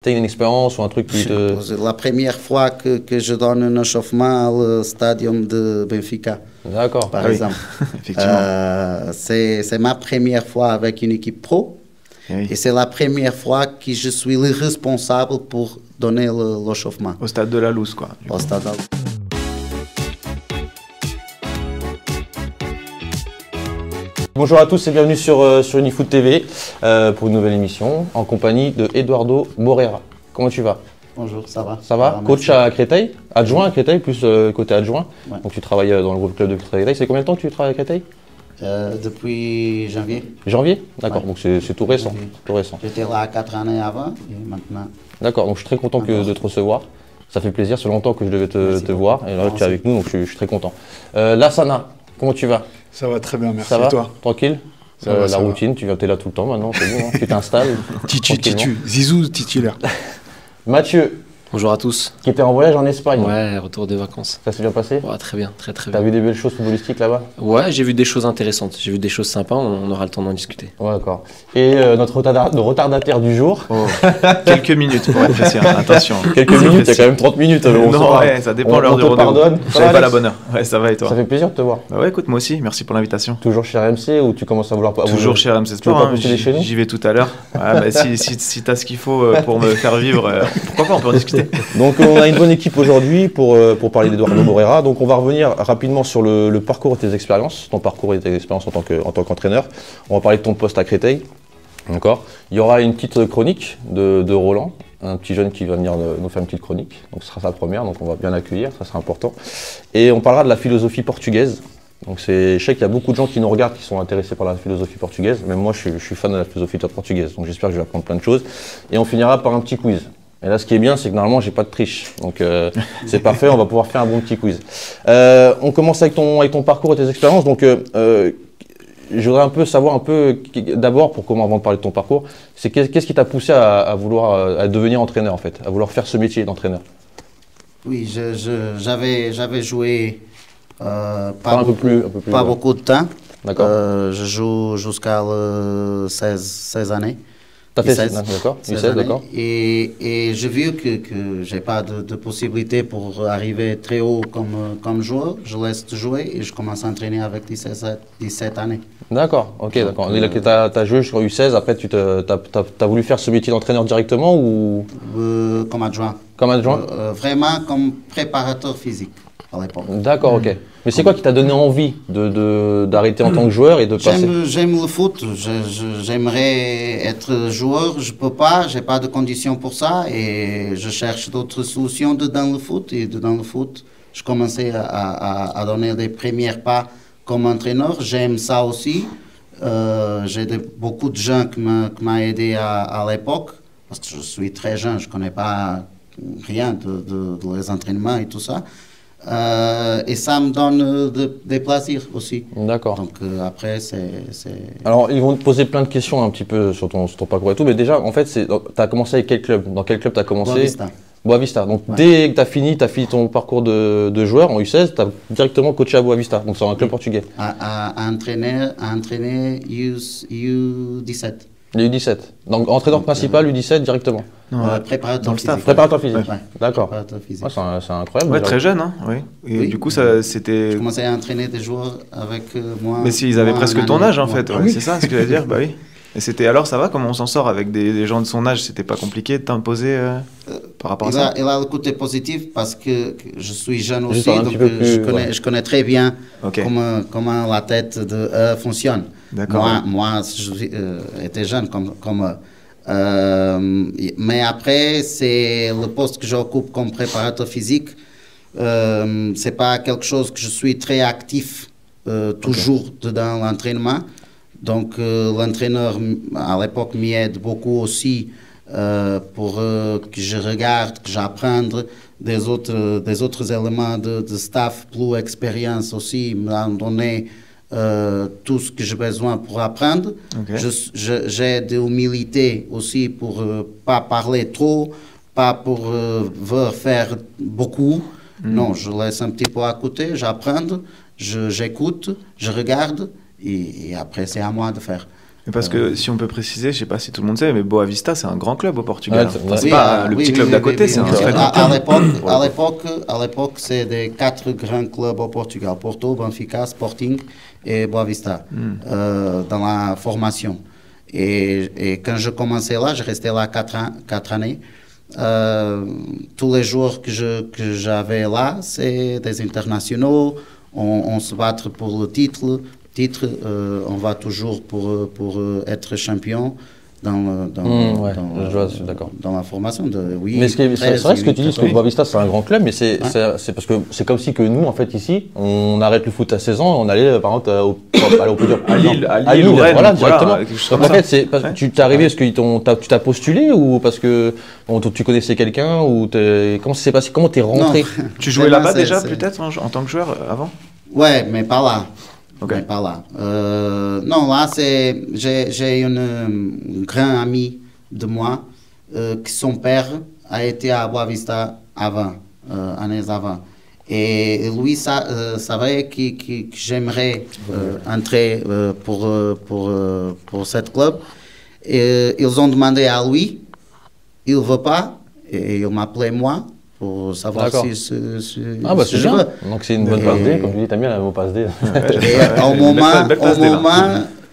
T'as une expérience ou un truc qui te... C'est la première fois que je donne un échauffement au stadium de Benfica. D'accord. Par exemple. Effectivement. C'est ma première fois avec une équipe pro. Oui. Et c'est la première fois que je suis le responsable pour donner l'échauffement. Au stade de la Louse, quoi. Au stade de la Louse. Bonjour à tous et bienvenue sur Unifoot TV pour une nouvelle émission en compagnie de Eduardo Moreira. Comment tu vas? Bonjour, ça va? Ça va? Coach merci. à Créteil, adjoint à Créteil, plus côté adjoint. Ouais. Donc tu travailles dans le groupe club de Créteil. C'est combien de temps que tu travailles à Créteil? Depuis janvier. Janvier? D'accord, Ouais. donc c'est tout récent. Janvier. Tout récent. J'étais là 4 années avant et maintenant. D'accord, donc je suis très content de te recevoir. Ça fait plaisir, c'est longtemps que je devais te voir et là tu es Merci. avec nous, donc je suis très content. Lassana, comment tu vas? Ça va très bien, merci. Ça va? Et toi? Tranquille? Ça va, la ça va. routine, tu es là tout le temps maintenant, c'est bon, hein. Tu t'installes. tranquillement. Zizou titulaire. Mathieu, Bonjour à tous. qui était en voyage en Espagne. Ouais, retour de vacances. Ça s'est bien passé? Ouais, très bien, très très T'as bien. vu des belles choses footballistiques là-bas? Ouais, j'ai vu des choses intéressantes, j'ai vu des choses sympas, on aura le temps d'en discuter. Ouais, d'accord. Et notre retardataire du jour, Oh, quelques minutes pour être précis, hein. Attention. quelques minutes, il y a quand même 30 minutes. On Non, sait pas. ouais, ça dépend On l'heure du te rendez-vous. pardonne. Ça J'avais va, pas la Alex? bonne heure. Ouais, ça va et toi? Ça fait plaisir de te voir. Bah ouais, écoute, moi aussi, merci pour l'invitation. Toujours chez RMC ou tu commences à vouloir pas Toujours chez RMC Tu veux Sport, pas hein, postuler chez nous? j'y vais tout à l'heure. Ouais, bah, si t'as ce qu'il faut pour me faire vivre, pourquoi pas, on peut en discuter. Donc on a une bonne équipe aujourd'hui pour parler d'Eduardo Moreira. Donc on va revenir rapidement sur le parcours et tes expériences, ton parcours et tes expériences en tant qu'entraîneur. On va parler de ton poste à Créteil. D'accord. Il y aura une petite chronique de Roland, un petit jeune qui va venir nous faire une petite chronique. Donc ce sera sa première, donc on va bien l'accueillir, ça sera important. Et on parlera de la philosophie portugaise. Donc je sais qu'il y a beaucoup de gens qui nous regardent qui sont intéressés par la philosophie portugaise. Même moi je suis fan de la philosophie portugaise, donc j'espère que je vais apprendre plein de choses. Et on finira par un petit quiz. Et là, ce qui est bien, c'est que normalement, j'ai pas de triche. Donc, c'est parfait, on va pouvoir faire un bon petit quiz. On commence avec ton parcours et tes expériences. Donc, je voudrais un peu savoir, d'abord, avant de parler de ton parcours, c'est qu'est-ce qui t'a poussé à vouloir à devenir entraîneur, en fait, à vouloir faire ce métier d'entraîneur? Oui, j'avais joué Un pas peu plus beaucoup de temps. D'accord. Je joue jusqu'à 16 années. T'as fait 16, d'accord. 16 16, années. d'accord. Et j'ai vu que j'ai pas de possibilité pour arriver très haut comme joueur. Je laisse de jouer et je commence à entraîner avec 17 années. D'accord, ok, d'accord. T'as joué jusqu'en U16, après t'as voulu faire ce métier d'entraîneur directement ou Comme adjoint. comme adjoint? Vraiment comme préparateur physique à l'époque. D'accord, ok. Mais c'est quoi qui t'a donné envie d'arrêter en tant que joueur et de passer? J'aime le foot, j'aimerais être joueur, je peux pas, j'ai pas de conditions pour ça et je cherche d'autres solutions dans le foot et dans le foot, je commençais à donner les premiers pas comme entraîneur, j'aime ça aussi, j'ai beaucoup de gens qui m'ont aidé à l'époque parce que je suis très jeune, je connais pas rien de les entraînements et tout ça. Et ça me donne des plaisirs aussi. D'accord. Donc après, c'est... Alors, ils vont te poser plein de questions un petit peu sur ton parcours et tout, mais déjà, en fait, tu as commencé avec quel club? Dans quel club tu as commencé? Boavista. Boavista. Donc, Ouais. dès que tu as fini ton parcours de joueur en U16, tu as directement coaché à Boavista, donc c'est un club portugais. À entraîner U17. Les U17. Donc, entraîneur principal U17 directement. Non, Préparateur dans le staff. physique. Préparateur physique. Ouais. D'accord. Préparateur physique. Ouais, c'est incroyable. Ouais, déjà. très jeune, hein, oui. Et Oui. du coup, Je c'était. commençais à entraîner des joueurs avec moi. Mais s'ils avaient moi, presque un ton année. âge, en Ouais. fait, ouais, Ah oui. c'est ça ce que je veux dire, bah oui. Et c'était alors, ça va, comment on s'en sort avec des gens de son âge? C'était pas compliqué de t'imposer par rapport à ça? Il a le côté positif parce que je suis jeune Juste aussi, un donc petit peu plus, je connais très bien Ok. comment la tête de fonctionne. D'accord. Moi, je étais jeune comme eux. Mais après, c'est le poste que j'occupe comme préparateur physique. C'est pas quelque chose que je suis très actif toujours dans l'entraînement. Donc l'entraîneur à l'époque m'aide beaucoup aussi pour que je regarde, que j'apprenne des autres éléments de staff, plus expérience aussi, me donner tout ce que j'ai besoin pour apprendre. Ok. J'ai de l'humilité aussi pour pas parler trop, pas pour vouloir faire beaucoup. Non, je laisse un petit peu à côté, j'apprends, j'écoute, je regarde et après c'est à moi de faire. Mais parce que si on peut préciser, je sais pas si tout le monde sait, mais Boa Vista, c'est un grand club au Portugal. Ouais, Enfin, c'est Oui, pas le petit club d'à côté, c'est un bien sûr. très grand club. À l'époque, c'est des 4 grands clubs au Portugal: Porto, Benfica, Sporting et Boa Vista, dans la formation. Et quand je commençais là, je restais là 4 années. Tous les joueurs que j'avais là, c'est des internationaux. On se bat pour le titre. On va toujours pour être champion dans la formation de mais c'est vrai ce que tu dis, parce que Boa Vista c'est un grand club, mais c'est parce que c'est comme si que nous en fait ici on arrête le foot à 16 ans et on allait par exemple à Lille, voilà, directement. Donc en fait tu t'es arrivé parce que tu t'as postulé ou parce que tu connaissais quelqu'un ou comment ça s'est passé, comment t'es rentré? Tu jouais là-bas déjà peut-être en tant que joueur avant? Ouais, mais pas là. Okay. Mais pas là. Non, là, j'ai une grande amie de moi qui son père a été à Boa Vista avant, années avant. Et lui savait que j'aimerais entrer pour cette club. Et ils ont demandé à lui, il ne veut pas, et il m'appelait moi pour savoir si ah bah c'est bien. Donc c'est une bonne passe D, comme tu dis, t'aimes bien la mot passe D. Et au moment,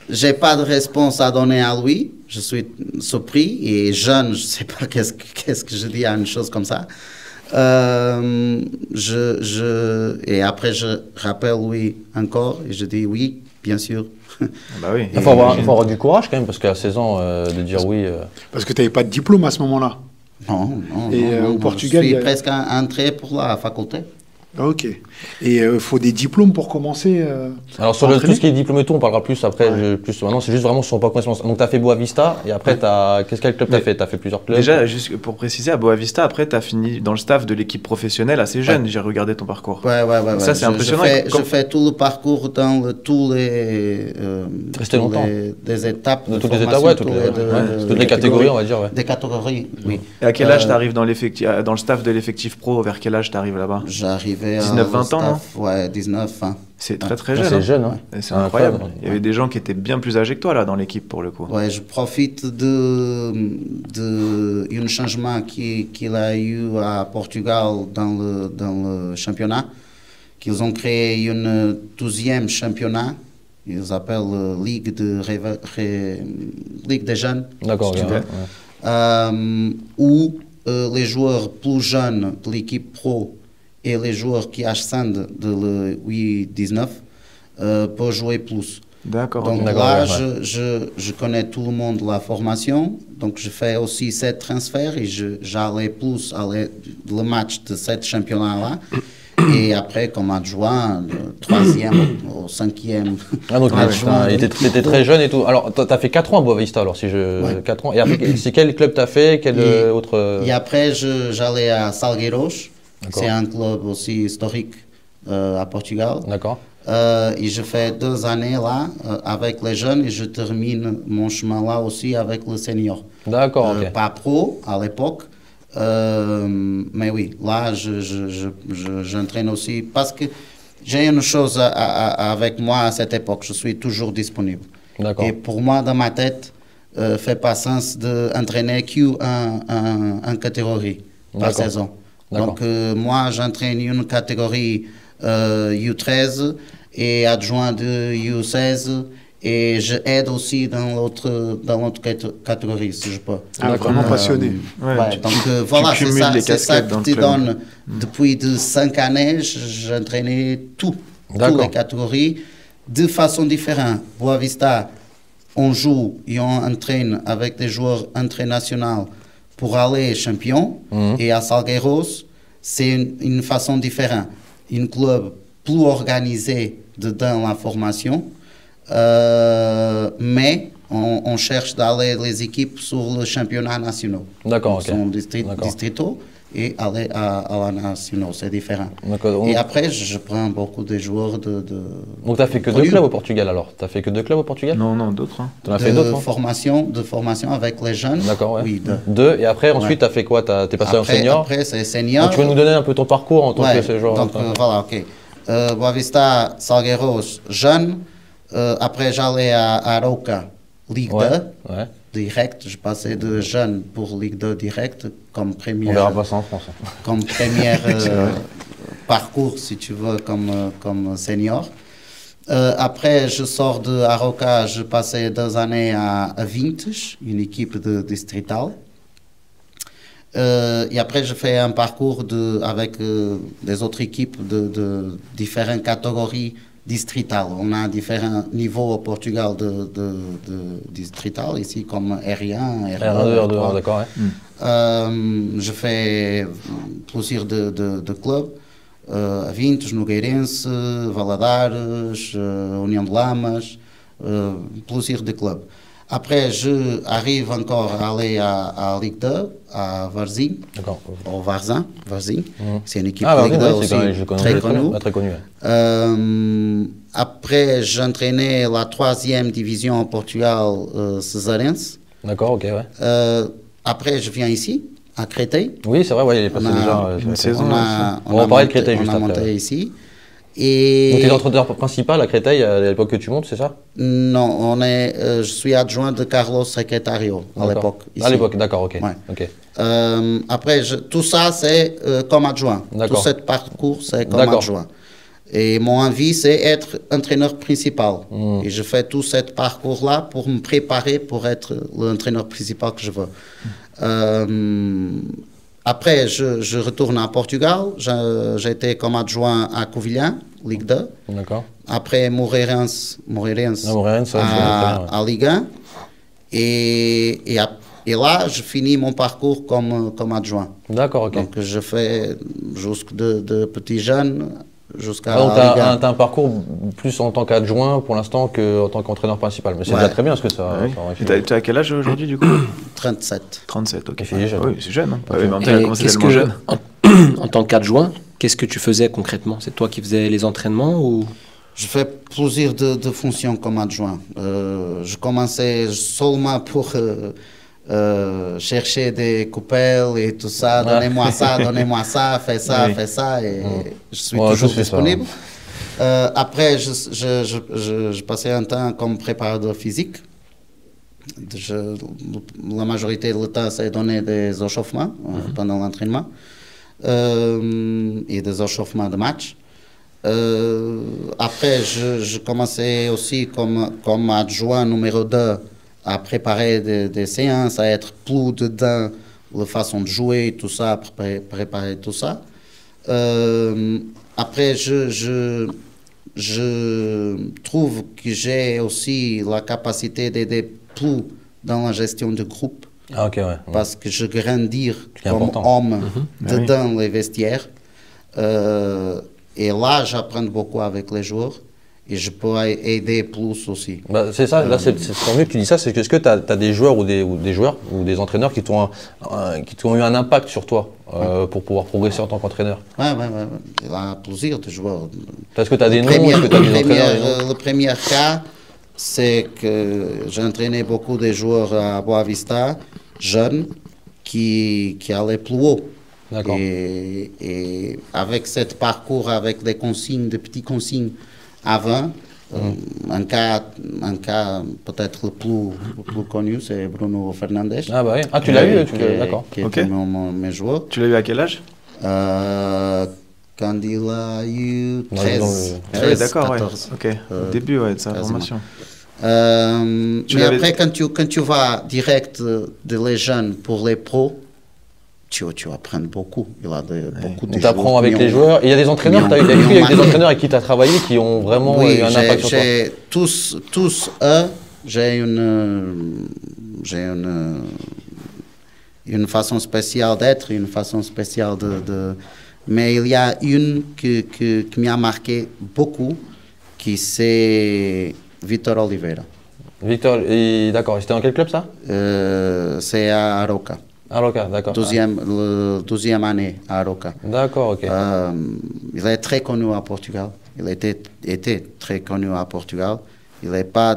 j'ai pas de réponse à donner à lui. Je suis surpris et jeune, je sais pas qu'est-ce que je dis à une chose comme ça. Et après je rappelle lui encore et je dis oui, bien sûr. Bah oui. Il faut avoir du courage quand même, parce qu'à 16 ans de dire oui. Parce que tu n'avais pas de diplôme à ce moment-là. Non. Au Portugal, je suis presque entré pour la faculté. Ok. Et il faut des diplômes pour commencer alors sur tout ce qui est diplôme et tout, on parlera plus après. Maintenant, c'est juste vraiment sur pas connaissance. Donc tu as fait Boa Vista et après, quel club tu as fait? Tu as fait plusieurs clubs. Déjà, juste pour préciser, à Boa Vista, après, tu as fini dans le staff de l'équipe professionnelle assez jeune. J'ai regardé ton parcours. Ouais. Ça, c'est impressionnant. Je fais tout le parcours dans tous les des étapes de toutes les étapes, toutes les catégories, on va dire. Des catégories, oui. Et à quel âge tu arrives dans le staff de l'effectif pro? Vers quel âge tu arrives là-bas? J'arrivais 19-20 ans, non? Ouais, 19, 20. C'est très jeune. C'est jeune, hein. C'est incroyable. Il y avait des gens qui étaient bien plus âgés que toi là dans l'équipe pour le coup. Ouais, je profite de un changement qu'il a eu à Portugal dans le championnat, qu'ils ont créé une 12e championnat. Ils appellent Ligue des jeunes. D'accord. Où les joueurs plus jeunes de l'équipe pro et les joueurs qui ascendent de le U19 peuvent jouer plus. D'accord. Donc là, je connais tout le monde de la formation, donc je fais aussi 7 transferts et j'allais plus aller le match de 7 championnats-là. Et après, comme adjoint, le 3e ou 5e. Ah, donc tu étais très jeune et tout. Alors, tu as fait 4 ans à Boa Vista, alors, 4 ans. Et après, c'est quel club tu as fait? Et après, j'allais à Salgueiros. C'est un club aussi historique à Portugal. D'accord. Et je fais 2 années là avec les jeunes et je termine mon chemin là aussi avec le senior. D'accord, ok. Pas pro à l'époque, mais oui, là j'entraîne aussi parce que j'ai une chose avec moi à cette époque, je suis toujours disponible. D'accord. Et pour moi, dans ma tête, fait pas sens d'entraîner qu'une catégorie par saison. Donc moi, j'entraîne une catégorie U13 et adjoint de U16 et je aide aussi dans l'autre catégorie si je peux. Vraiment passionné. Donc voilà, c'est ça que tu donnes. Depuis 5 années, j'entraînais toutes les catégories de façon différente. Boa Vista, on joue et on entraîne avec des joueurs internationaux pour aller champion. Et à Salgueiros, c'est une façon différente. Un club plus organisé dans la formation, mais on cherche d'aller les équipes sur le championnat national. D'accord, ok. Sont distritaux et aller à la national, c'est différent. Et après, je prends beaucoup de joueurs de Donc tu n'as fait que 2 clubs au Portugal alors? Tu as fait que 2 clubs au Portugal? Non, d'autres. Hein. Tu en as fait d'autres? De formation avec les jeunes. D'accord, ouais. Oui, 2. Et après, ensuite, tu as fait quoi? Tu es passé en senior? Après, c'est senior. Donc, tu veux nous donner un peu ton parcours en tant que joueur? Donc, voilà, ok. Boa Vista, Salgueiros, jeune. Après, j'allais à Arouca, Ligue Ouais, 2, ouais. direct. Je passais de jeune pour Ligue 2 direct, comme On verra première, pas ça en France. comme première parcours, si tu veux, comme senior. Après, je sors de Aroca, je passais 2 années à Vintes, une équipe de distrital. Et après, je fais un parcours avec des autres équipes de différentes catégories distritales. On a différents niveaux au Portugal de distrital, ici comme R1, R2, R1, R3. d'accord, ouais. Je fais plusieurs de clubes. Vintes, Nogueirense, Valadares, União de Lamas, plusieurs de clubes. Après, je arrive encore à aller à Ligue 2, à Varzim, D'accord. au Varzim. C'est une équipe Ah, Ligue 2 ouais, aussi je connais, très connue. Très connu. Ouais. Après, j'entraînais la 3e division au Portugal, Cesarense. D'accord, ok, ouais. Après, je viens ici, à Créteil. Oui, c'est vrai, ouais, il est passé On a déjà. une saison. On va parler de Créteil juste on a après, monté ouais. ici. Et Donc, tu es l'entraîneur principal à Créteil à l'époque que tu montes, c'est ça? non, je suis adjoint de Carlos Secretario à D'accord. l'époque. À l'époque, d'accord, ok. Ouais. Ok. Après, tout ça, c'est comme adjoint. Tout D'accord. ce parcours, c'est comme D'accord. adjoint. Et mon envie, c'est être entraîneur principal. Et je fais tout ce parcours-là pour me préparer pour être l'entraîneur principal que je veux. Après, je retourne à Portugal. J'ai été comme adjoint à Covilhã, Ligue 2. D'accord. Après, Moreirense Ah, Moreirense, ouais, je connais très bien, ouais. à Ligue 1. Et là, je finis mon parcours comme adjoint. D'accord, ok. Donc, je fais jusque de petits jeunes jusqu'à Ah, donc, Ligue 1. tu as un parcours plus en tant qu'adjoint pour l'instant qu'en tant qu'entraîneur principal. Mais c'est Ouais. déjà très bien parce que ça. Ah oui. ça aurait Et fait- tu as quel âge aujourd'hui du coup? 37. 37, ok. Il est jeune. Oui, c'est jeune. Hein. Ok. Ouais, mais en même temps, il a Et commencé qu'est-ce tellement que, jeune. en tant qu'adjoint, qu'est-ce que tu faisais concrètement? C'est toi qui faisais les entraînements ou? Je fais plusieurs de fonctions comme adjoint. Je commençais seulement pour chercher des coupelles et tout ça. Donnez-moi ça, fais ça, Oui. fais ça. Et je suis Ouais, toujours je fais ça. disponible. Après, je passais un temps comme préparateur physique. La majorité du temps, c'est donner des échauffements pendant l'entraînement et des échauffements de match. Après, je commençais aussi comme adjoint numéro 2 à préparer des séances, à être plus dedans la façon de jouer, tout ça, préparer tout ça. Après, je trouve que j'ai aussi la capacité d'aider plus dans la gestion de groupe Ah, ok, ouais. parce que je grandis C'est comme important. homme dedans les vestiaires. Et là, j'apprends beaucoup avec les joueurs et je peux aider plus aussi. Bah, c'est ça, là, c'est tant mieux que tu dis ça. C'est que est-ce que tu as des joueurs ou des joueurs ou des entraîneurs qui t'ont eu un impact sur toi pour pouvoir progresser en tant qu'entraîneur? Ouais. Il y a plusieurs de joueurs. Est-ce que tu as des noms? Est-ce que tu as des entraîneurs? Des noms Le premier cas, c'est que j'ai entraîné beaucoup de joueurs à Boavista, jeunes, qui allaient plus haut. D'accord. Et avec ce parcours, avec des consignes, des petites consignes avant, un cas peut-être le plus connu, c'est Bruno Fernandes. Ah, bah oui. Ah, tu l'as eu, d'accord. Qui Ok. était mes joueurs. Tu l'as eu à quel âge? Quand il a eu Ouais, 13, dans le- Ah oui, d'accord, ouais. 14. Ok. Au début, ouais, de sa quasiment. formation. Tu Mais l'avais- après, quand tu vas direct de les jeunes pour les pros, tu apprends beaucoup. Il y a beaucoup de Donc, tu apprends joueurs avec qui les ont- joueurs. Et il y a des entraîneurs, qui est-ce ont qu'il y a eu des marqué. entraîneurs avec qui tu as travaillé qui ont vraiment Oui, eu un impact sur toi? tous eux, j'ai une façon spéciale d'être, une façon spéciale Mais il y a une qui m'a marqué beaucoup, qui c'est Vitor Oliveira. Victor, d'accord. C'était dans quel club ça? C'est à Aroca. Ah, Roca, d'accord. Deuxième année à Aroca. D'accord, ok. Il est très connu à Portugal. Il était très connu à Portugal. Il n'est pas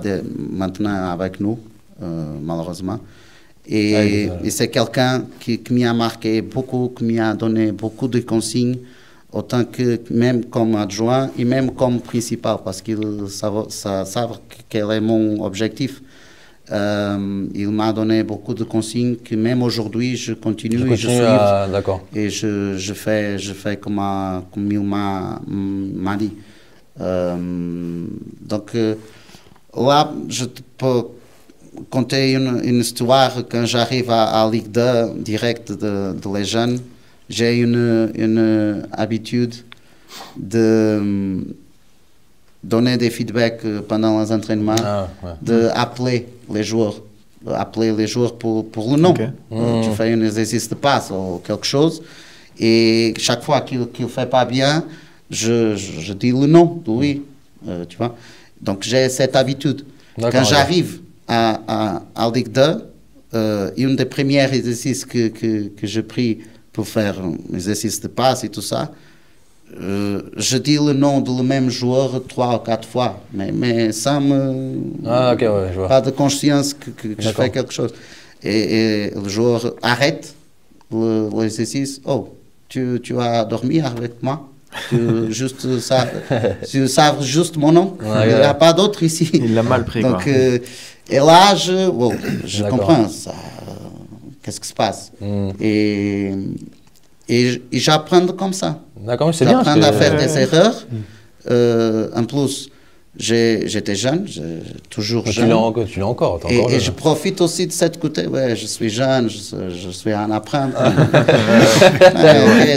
maintenant avec nous, malheureusement. Et c'est quelqu'un qui m'a marqué beaucoup, qui m'a donné beaucoup de consignes, autant que même comme adjoint et même comme principal, parce qu'il savait quel est mon objectif. Il m'a donné beaucoup de consignes que même aujourd'hui, je continue et je suis. D'accord. Et je fais comme il m'a dit. Donc là, je peux conter une histoire. Quand j'arrive à Ligue 2 direct de les jeunes, j'ai une habitude de donner des feedbacks pendant les entraînements, d'appeler les joueurs. Pour le nom. Okay. Tu fais un exercice de passe ou quelque chose, et chaque fois qu'il ne fait pas bien, je dis le nom de lui. Tu vois? Donc j'ai cette habitude. Quand j'arrive à Ligue 2, un des premiers exercices que j'ai pris pour faire un exercice de passe et tout ça, je dis le nom de le même joueur 3 ou 4 fois, mais sans pas de conscience que je fais quelque chose. Et le joueur arrête l'exercice. Oh, tu as dormi avec moi? Tu savais juste mon nom. Il n'y a pas d'autre ici. Il l'a mal pris. Donc, et là, je comprends ça. Qu'est-ce qui se passe? Et j'apprends comme ça. D'accord, c'est bien. J'apprends à faire des erreurs. En plus, j'étais jeune, toujours jeune. Tu l'as encore. Et je profite aussi de cette côté. Ouais, je suis jeune, je suis un apprendre.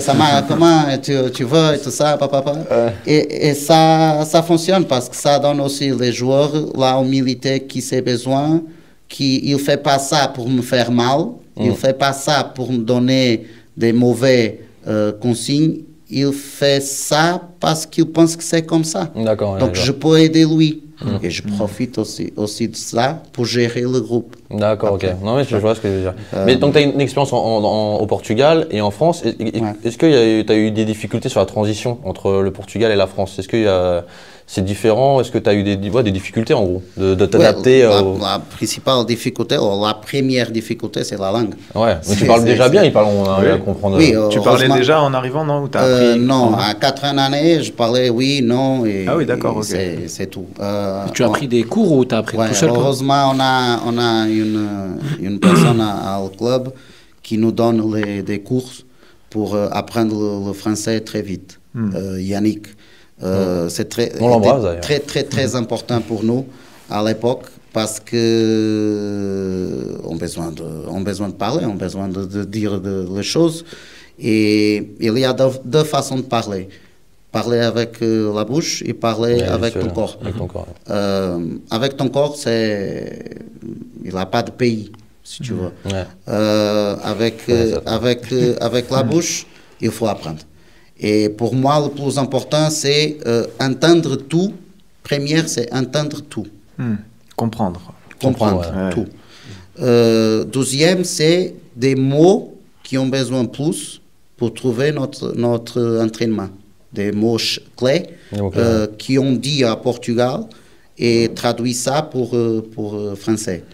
Ça m'a comment tu veux et tout ça, papa. Et ça fonctionne parce que ça donne aussi les joueurs la humilité qui s'est besoin. Il ne fait pas ça pour me faire mal. Il ne fait pas ça pour me donner des mauvais consignes. Il fait ça parce qu'il pense que c'est comme ça. D'accord. Donc je peux aider lui. Et je profite aussi de ça pour gérer le groupe. D'accord, ok. Non, mais je vois ce que je veux dire. Mais donc tu as une expérience au Portugal et en France. Est-ce que tu as eu des difficultés sur la transition entre le Portugal et la France? Est-ce que c'est différent? Est-ce que tu as eu des difficultés en gros de t'adapter la principale difficulté, ou la première difficulté, c'est la langue. Ouais, mais tu parles déjà bien, on arrive à comprendre. Oui, tu parlais déjà en arrivant, non? Ou appris non, à 4 années, je parlais oui, non. Ah oui, d'accord, ok. C'est tout. Tu as pris des cours ou tu as appris tout seul? Heureusement, on a une personne au club qui nous donne des cours pour apprendre le français très vite. Yannick. C'est très important pour nous à l'époque parce que on besoin de parler, on besoin de dire les choses, et il y a deux façons de parler. Parler avec la bouche et parler avec ton corps. Avec ton corps, il n'a pas de pays, si tu veux. Avec la bouche, il faut apprendre. Et pour moi, le plus important, c'est entendre tout. Première, c'est entendre tout. Comprendre tout. Deuxième, c'est des mots qui ont besoin plus pour trouver notre entraînement. Des mots clés qui ont dit à Portugal et traduit ça pour français.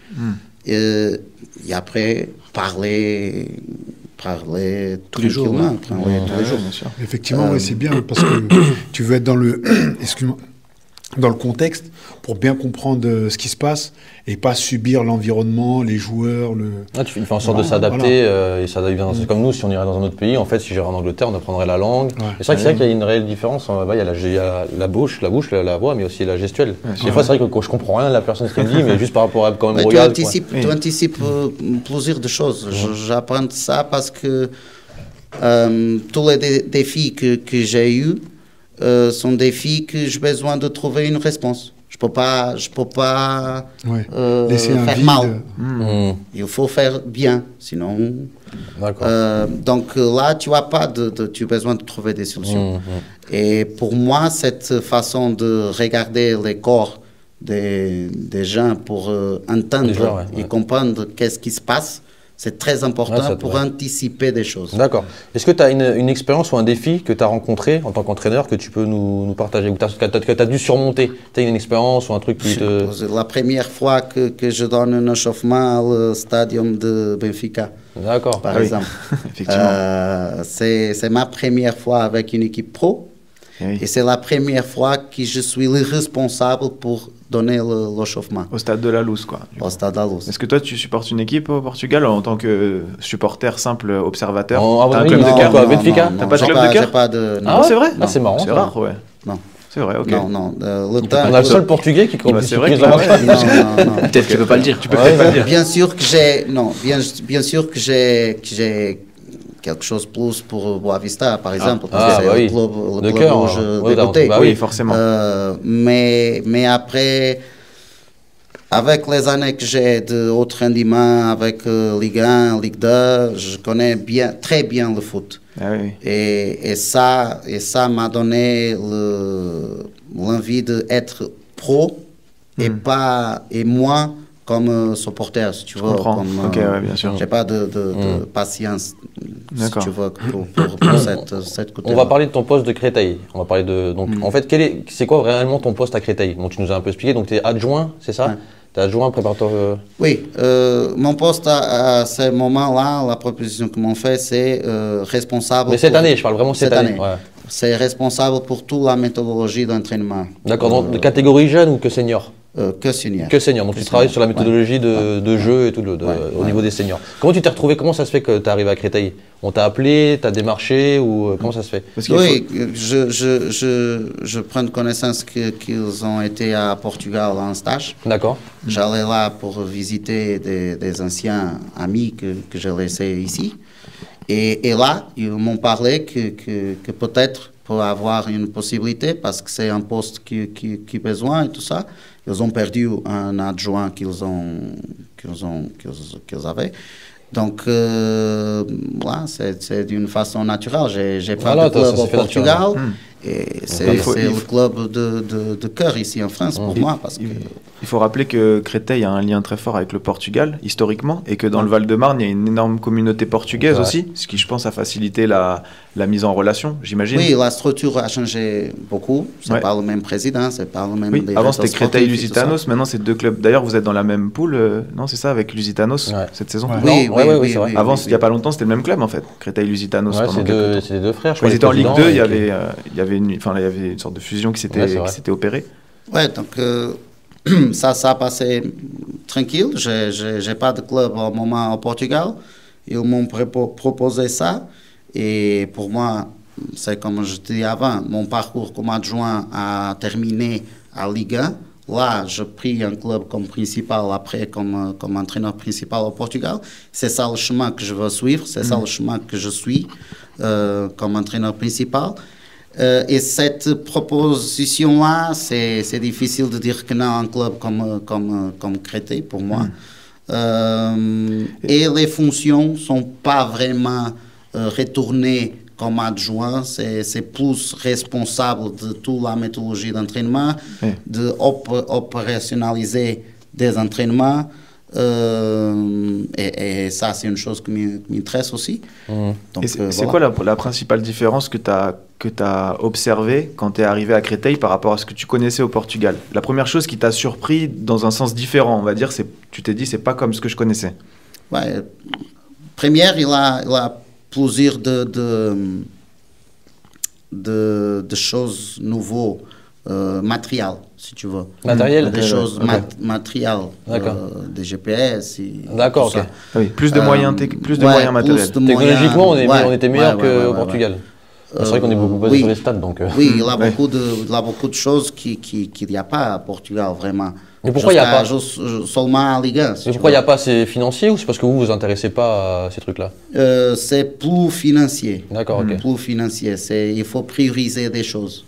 Et après, parler tous les jours. Effectivement, c'est bien parce que tu veux être dans le contexte pour bien comprendre ce qui se passe et pas subir l'environnement, les joueurs. Tu fais en sorte de s'adapter. Et ça devient comme nous, si on irait dans un autre pays, en fait, si j'irais en Angleterre, on apprendrait la langue. Et c'est vrai qu'il y a une réelle différence. Il y a la bouche, la voix, mais aussi la gestuelle. Des fois, c'est vrai que je comprends rien de la personne qui me dit, mais juste par rapport à quand même regarde. Tu anticipes plusieurs de choses. J'apprends ça parce que tous les défis que j'ai eus sont des défis que j'ai besoin de trouver une réponse. Je peux pas faire mal. Il faut faire bien, sinon. Donc là, tu as pas tu as besoin de trouver des solutions. Et pour moi, cette façon de regarder les corps des gens pour entendre et comprendre qu'est-ce qui se passe, c'est très important pour anticiper des choses. D'accord. Est-ce que tu as une expérience ou un défi que tu as rencontré en tant qu'entraîneur que tu peux nous partager, ou que tu as dû surmonter? Tu as une expérience ou un truc qui te... La première fois que je donne un échauffement au stadium de Benfica, par exemple. Effectivement. C'est ma première fois avec une équipe pro. Oui. Et c'est la première fois que je suis le responsable pour donner le chauffement Au stade de la Luz, quoi. du au coup. Stade da Luz. Est-ce que toi, tu supportes une équipe au Portugal en tant que supporter simple observateur? En T'as un Abu club Dhabi, de non, cœur? quoi, Benfica T'as pas de j'ai club de cœur? j'ai pas de... Ah ouais, c'est vrai? Ah, c'est marrant. C'est ça. rare, ouais. Non. C'est vrai, ok. Non. Le On temps... a le seul Portugais qui Bah, c'est vrai qui- que- ouais. Non. Peut-être que tu peux pas le dire. Tu peux Ouais, peut-être pas le ouais. dire. Bien sûr que j'ai quelque chose de plus pour Boa Vista, par exemple, parce que c'est bah oui. le club De cœur, où hein. je Oui, débutais. bah Oui, forcément. Mais après, avec les années que j'ai de haut rendement, avec Ligue 1, Ligue 2, je connais très bien le foot. Ah oui, oui. Et ça m'a donné l'envie d'être pro et moins comme supporter, si tu veux. comprends. Comme, Ok, ouais, bien sûr. J'ai pas de patience, si D'accord. tu veux, pour cette côté. On va parler de ton poste de Créteil. On va parler de. Donc, en fait, c'est quoi réellement ton poste à Créteil? Donc, tu nous as un peu expliqué. Donc, tu es adjoint, c'est ça? Ouais. Tu es adjoint, préparateur. Oui, mon poste à ce moment-là, la proposition qu'ils m'ont fait, c'est responsable. Mais cette pour- année, je parle vraiment cette année. Ouais. C'est responsable pour toute la méthodologie d'entraînement. D'accord, donc de catégorie jeune ou que senior? Que senior. Que senior. Donc, tu travailles sur la méthodologie de jeu et tout au niveau des seniors. Comment tu t'es retrouvé? Comment ça se fait que tu es arrivé à Créteil? On t'a appelé, tu as démarché ou comment ça se fait? Parce qu'il Oui, je prends connaissance qu'ils ont été à Portugal en stage. D'accord. J'allais là pour visiter des anciens amis que j'ai laissés ici. Et là, ils m'ont parlé que peut-être pour avoir une possibilité, parce que c'est un poste qui a besoin et tout ça, ils ont perdu un adjoint qu'ils avaient. Donc, là, c'est d'une façon naturelle. J'ai pas Voilà, de club ça au s'est fait Portugal. naturellement. Et il c'est faut- le club de cœur ici en France pour moi. Parce que, Il faut rappeler que Créteil a un lien très fort avec le Portugal, historiquement, et que dans le Val-de-Marne, il y a une énorme communauté portugaise Ouais. aussi, ce qui, je pense, a facilité la mise en relation, j'imagine. oui, la structure a changé beaucoup. C'est Ouais. pas le même président, c'est pas le même. Oui, avant directeur c'était sportif et tout Créteil-Lusitanos, ça. maintenant c'est deux clubs. D'ailleurs, vous êtes dans la même poule, non, c'est ça, avec Lusitanos Ouais. cette saison? Ouais. Oui, Non, oui, ouais, oui, c'est vrai. oui, Avant, oui, il n'y a pas longtemps, c'était le même club en fait, Créteil-Lusitanos Ouais, pendant c'est quelques temps. les deux frères. Je Quand ils étaient en crois, les Ligue 2, il y présidents, avait une sorte de fusion qui Ouais, c'est vrai. s'était opérée. Ouais, donc ça a passé tranquille. J'ai pas de club au moment au Portugal. Ils m'ont proposé ça. Et pour moi, c'est comme je disais avant, mon parcours comme adjoint a terminé à Ligue 1. Là, j'ai pris un club comme principal, après comme entraîneur principal au Portugal. C'est ça le chemin que je veux suivre, c'est ça le chemin que je suis comme entraîneur principal. Et cette proposition-là, c'est difficile de dire que non à un club comme Créteil, pour moi. Et les fonctions ne sont pas vraiment retournées comme adjoint, c'est plus responsable de toute la méthodologie d'entraînement, Oui. de opérationnaliser des entraînements. Et ça, c'est une chose qui m'intéresse aussi. Donc, Et c'est voilà. quoi la principale différence que tu as observée quand tu es arrivé à Créteil par rapport à ce que tu connaissais au Portugal? La première chose qui t'a surpris dans un sens différent, on va dire, tu t'es dit, c'est pas comme ce que je connaissais. Ouais, première, il a plusieurs de choses nouvelles, matérielles, si tu veux. Matériel? Des choses Ok. matérielles, D'accord. des GPS. D'accord, tout ok. ça. Ah oui, plus de moyens, plus de ouais, moyens matériels. plus de moyens. Technologiquement, on était meilleur Ouais, qu'au ouais, Portugal. ouais. C'est vrai qu'on est beaucoup basé oui. sur les stades. Donc, Oui, il a Ouais. beaucoup de choses qu'il n'y a pas à Portugal, vraiment. Mais pourquoi il y a pas Seulement en Ligue 1. si Mais tu pourquoi il n'y a veux. pas ces financiers ou c'est parce que vous vous intéressez pas à ces trucs-là? C'est plus financier. D'accord, ok. Plus financier. Il faut prioriser des choses.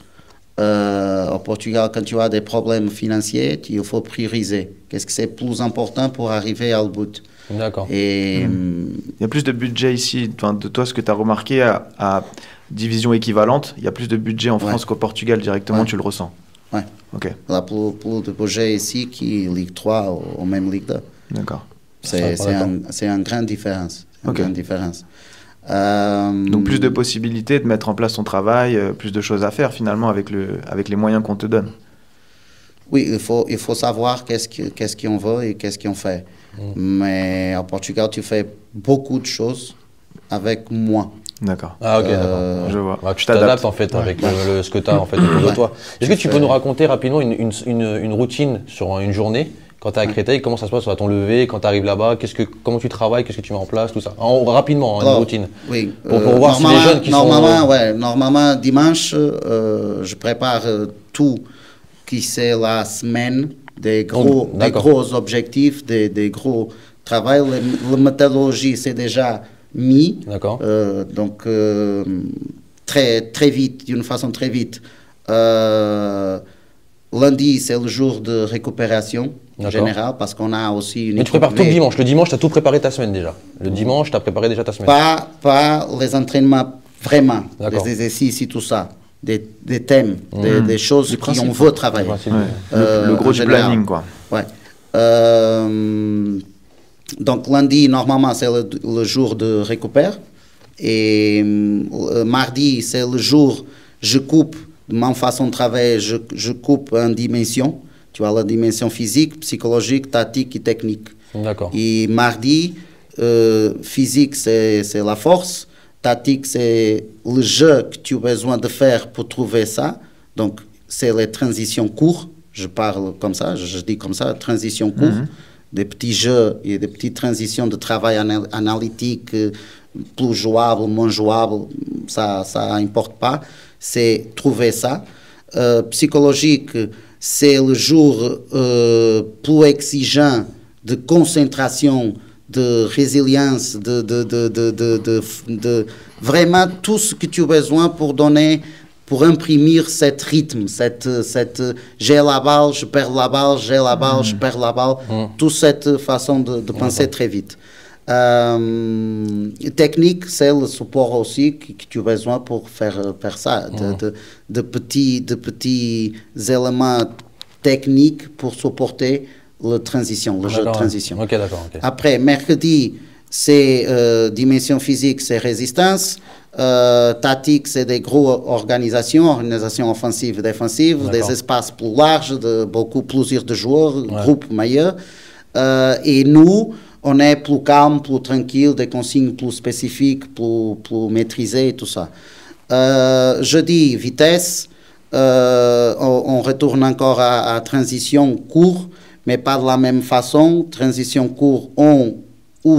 Au Portugal, quand tu as des problèmes financiers, il faut prioriser. Qu'est-ce que c'est plus important pour arriver au but? D'accord. Et Il y a plus de budget ici, enfin, de toi, ce que tu as remarqué à division équivalente, il y a plus de budget en France qu'au Portugal directement, Ouais. tu le ressens. ouais, Ok, il y a plus de budget ici qui Ligue 3 ou même Ligue 2. d'accord. C'est d'accord. une grande différence. Une Ok. grande différence. Donc plus de possibilités de mettre en place ton travail, plus de choses à faire finalement avec les moyens qu'on te donne. Oui, il faut savoir qu'est-ce qu'on veut et qu'est-ce qu'on fait. Mais au Portugal, tu fais beaucoup de choses avec moins. D'accord. Ah ok, d'accord. Je vois. Bah, tu t'adaptes. t'adaptes en fait avec ce que tu as en fait autour de toi. Est-ce que tu peux nous raconter rapidement une routine sur une journée quand tu es à Créteil? Comment ça se passe à ton lever, quand tu arrives là-bas, comment tu travailles, qu'est-ce que tu mets en place, tout ça rapidement, une routine. Oui. Pour voir si les jeunes qui Normalement, dimanche, je prépare tout qui c'est la semaine, des gros objectifs, des gros travail. La méthodologie, c'est déjà mis. D'accord. Donc, très vite, d'une façon très vite. Lundi, c'est le jour de récupération générale parce qu'on a aussi une. Mais tu prépares tout le dimanche. Le dimanche, tu as tout préparé ta semaine déjà. Le dimanche, tu as préparé déjà ta semaine. Pas les entraînements vraiment, des exercices et tout ça. Des thèmes, des choses qu'on veut travailler. Le gros du planning, quoi. Ouais. Donc lundi, normalement, c'est le jour de récupère. Et mardi, c'est le jour, je coupe de ma façon de travailler, je coupe en dimension. Tu vois, la dimension physique, psychologique, tactique et technique. D'accord. Et mardi, physique, c'est la force. Tactique, c'est le jeu que tu as besoin de faire pour trouver ça. Donc, c'est les transitions courtes. Je parle comme ça, je dis comme ça, transitions courtes. Des petits jeux et des petites transitions de travail analytique, plus jouable, moins jouable, ça n'importe pas. C'est trouver ça. Psychologique, c'est le jour plus exigeant de concentration, de résilience, de vraiment tout ce que tu as besoin pour donner, pour imprimer cet rythme, cette j'ai la balle, je perds la balle, j'ai la balle, je perds la balle, toute cette façon de penser très vite. Technique, c'est le support aussi que tu as besoin pour faire ça, de petits éléments techniques pour supporter le jeu de transition. Ok, d'accord. Okay. Après, mercredi, c'est dimension physique, c'est résistance. Tactique, c'est des grosses organisations offensives et défensives, des espaces plus larges, beaucoup plusieurs de joueurs, groupes meilleurs. Et nous, on est plus calme, plus tranquille, des consignes plus spécifiques, plus maîtrisées et tout ça. Jeudi, vitesse. On retourne encore à transition court, mais pas de la même façon. Transition court, on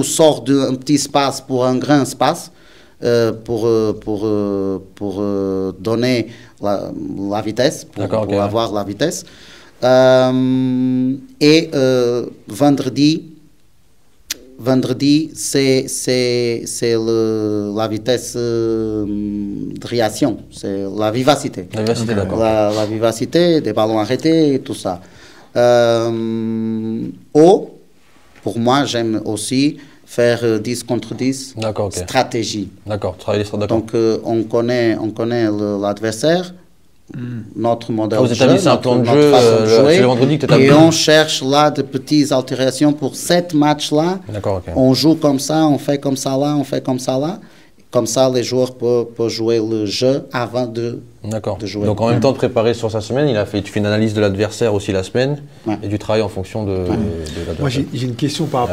sort d'un petit espace pour un grand espace, pour donner la vitesse, pour avoir la vitesse. Et vendredi, c'est la vitesse de réaction, c'est la vivacité. La vivacité, d'accord. La vivacité, des ballons arrêtés et tout ça. Pour moi, j'aime aussi faire 10 contre 10, stratégie. D'accord, travailler sur Donc, on connaît l'adversaire, notre modèle de jeu, un plan de jeu, le vendredi que tu et on cherche là de petites altérations pour 7 matchs-là. D'accord, On joue comme ça, on fait comme ça là, on fait comme ça là. Comme ça, les joueurs peuvent jouer le jeu avant de jouer. Donc en même temps de préparer sur sa semaine, tu fais une analyse de l'adversaire aussi la semaine et du travail en fonction de l'adversaire. Moi j'ai une question par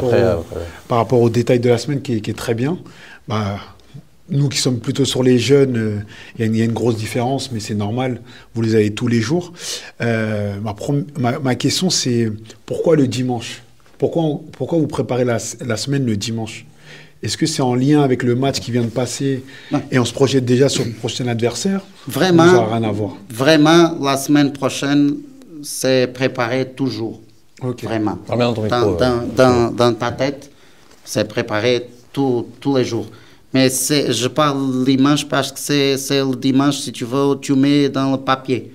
rapport aux détails de la semaine qui est très bien. Nous qui sommes plutôt sur les jeunes, il y a une grosse différence, mais c'est normal, vous les avez tous les jours. Ma question c'est pourquoi le dimanche? Pourquoi vous préparez la semaine le dimanche? Est-ce que c'est en lien avec le match qui vient de passer et on se projette déjà sur le prochain adversaire? Vraiment, ça n'a rien à voir. Vraiment, la semaine prochaine, c'est préparé toujours. Vraiment. Dans ta tête, c'est préparé tous les jours. Mais je parle dimanche parce que c'est le dimanche, si tu veux, tu mets dans le papier.